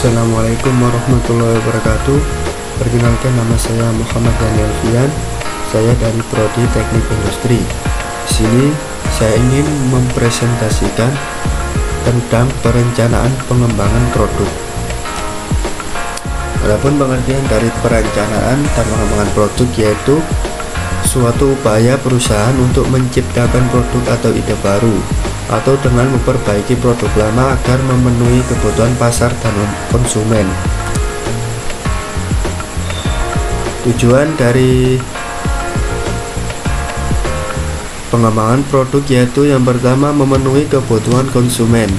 Assalamualaikum warahmatullahi wabarakatuh. Perkenalkan, nama saya Muhammad Daniel Fian. Saya dari Prodi Teknik Industri. Di sini saya ingin mempresentasikan tentang perencanaan pengembangan produk. Adapun pengertian dari perencanaan dan pengembangan produk yaitu suatu upaya perusahaan untuk menciptakan produk atau ide baru, atau dengan memperbaiki produk lama agar memenuhi kebutuhan pasar dan konsumen. Tujuan dari pengembangan produk yaitu yang pertama memenuhi kebutuhan konsumen,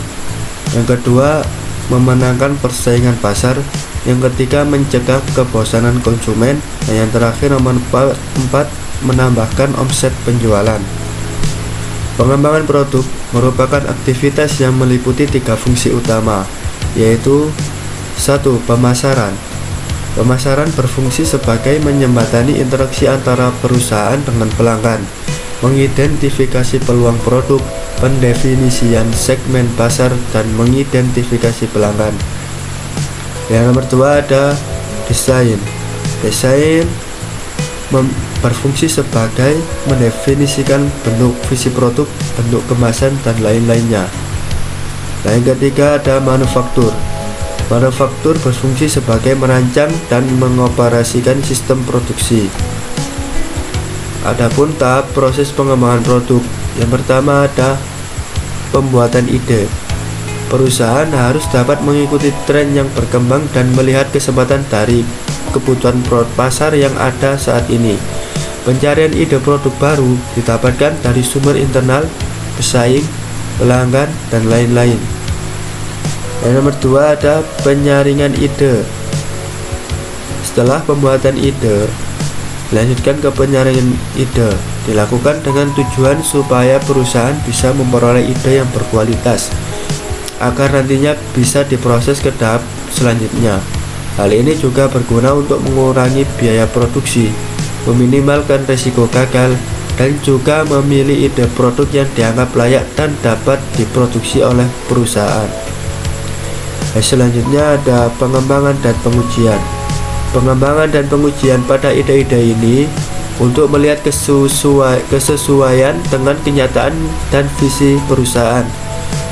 yang kedua memenangkan persaingan pasar, yang ketiga mencegah kebosanan konsumen, dan yang terakhir nomor 4 menambahkan omset penjualan. Pengembangan produk merupakan aktivitas yang meliputi 3 fungsi utama, yaitu 1. Pemasaran. Pemasaran berfungsi sebagai menjembatani interaksi antara perusahaan dengan pelanggan, mengidentifikasi peluang produk, pendefinisian segmen pasar, dan mengidentifikasi pelanggan. Yang nomor 2 ada desain. Desain berfungsi sebagai mendefinisikan bentuk visi produk, bentuk kemasan, dan lain-lainnya. Dan yang ketiga ada manufaktur. Manufaktur berfungsi sebagai merancang dan mengoperasikan sistem produksi. Adapun tahap proses pengembangan produk, yang pertama ada pembuatan ide. Perusahaan harus dapat mengikuti tren yang berkembang dan melihat kesempatan dari kebutuhan pasar yang ada saat ini. Pencarian ide produk baru didapatkan dari sumber internal, pesaing, pelanggan, dan lain-lain. Yang nomor 2 ada penyaringan ide. Setelah pembuatan ide, dilanjutkan ke penyaringan ide. Dilakukan dengan tujuan supaya perusahaan bisa memperoleh ide yang berkualitas, agar nantinya bisa diproses ke tahap selanjutnya. Hal ini juga berguna untuk mengurangi biaya produksi, meminimalkan risiko gagal, dan juga memilih ide produk yang dianggap layak dan dapat diproduksi oleh perusahaan. Selanjutnya ada pengembangan dan pengujian. Pengembangan dan pengujian pada ide-ide ini untuk melihat kesesuaian dengan kenyataan dan visi perusahaan.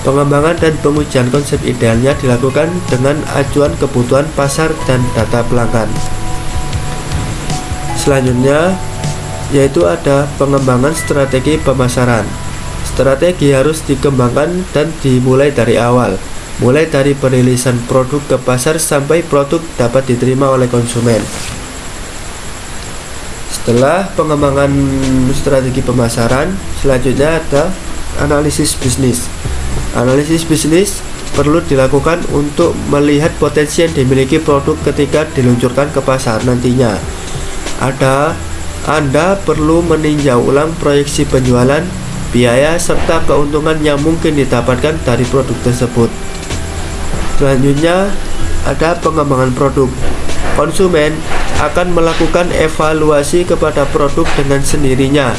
Pengembangan dan pengujian konsep idealnya dilakukan dengan acuan kebutuhan pasar dan data pelanggan. Selanjutnya yaitu ada pengembangan strategi pemasaran. Strategi harus dikembangkan dan dimulai dari awal, mulai dari perilisan produk ke pasar sampai produk dapat diterima oleh konsumen. Setelah pengembangan strategi pemasaran, selanjutnya ada analisis bisnis. Analisis bisnis perlu dilakukan untuk melihat potensi yang dimiliki produk ketika diluncurkan ke pasar nantinya. Anda perlu meninjau ulang proyeksi penjualan, biaya, serta keuntungan yang mungkin didapatkan dari produk tersebut. Selanjutnya ada pengembangan produk. Konsumen akan melakukan evaluasi kepada produk dengan sendirinya,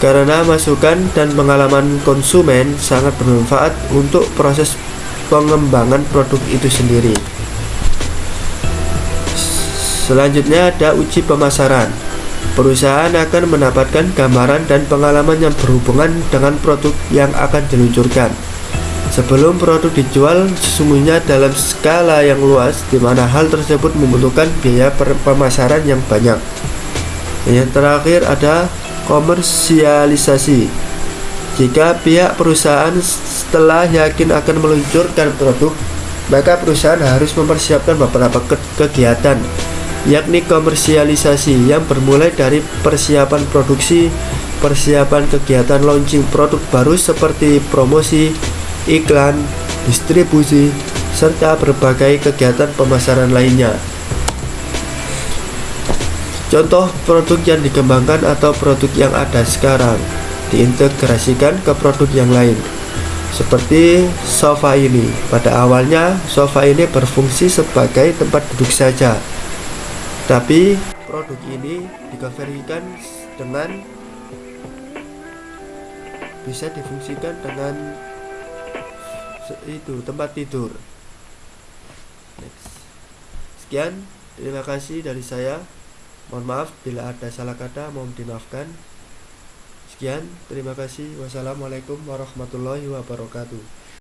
karena masukan dan pengalaman konsumen sangat bermanfaat untuk proses pengembangan produk itu sendiri. Selanjutnya ada uji pemasaran. Perusahaan akan mendapatkan gambaran dan pengalaman yang berhubungan dengan produk yang akan diluncurkan. Sebelum produk dijual, sesungguhnya dalam skala yang luas, di mana hal tersebut membutuhkan biaya pemasaran yang banyak. Yang terakhir ada komersialisasi. Jika pihak perusahaan setelah yakin akan meluncurkan produk, maka perusahaan harus mempersiapkan beberapa kegiatan, yakni komersialisasi, yang bermulai dari persiapan produksi, persiapan kegiatan launching produk baru seperti promosi, iklan, distribusi, serta berbagai kegiatan pemasaran lainnya. Contoh produk yang dikembangkan atau produk yang ada sekarang diintegrasikan ke produk yang lain. Seperti sofa ini. Pada awalnya sofa ini berfungsi sebagai tempat duduk saja, tapi produk ini dikonversikan dengan bisa difungsikan dengan itu tempat tidur. Sekian, terima kasih dari saya. Mohon maaf bila ada salah kata, mohon dimaafkan. Sekian, terima kasih. Wassalamualaikum warahmatullahi wabarakatuh.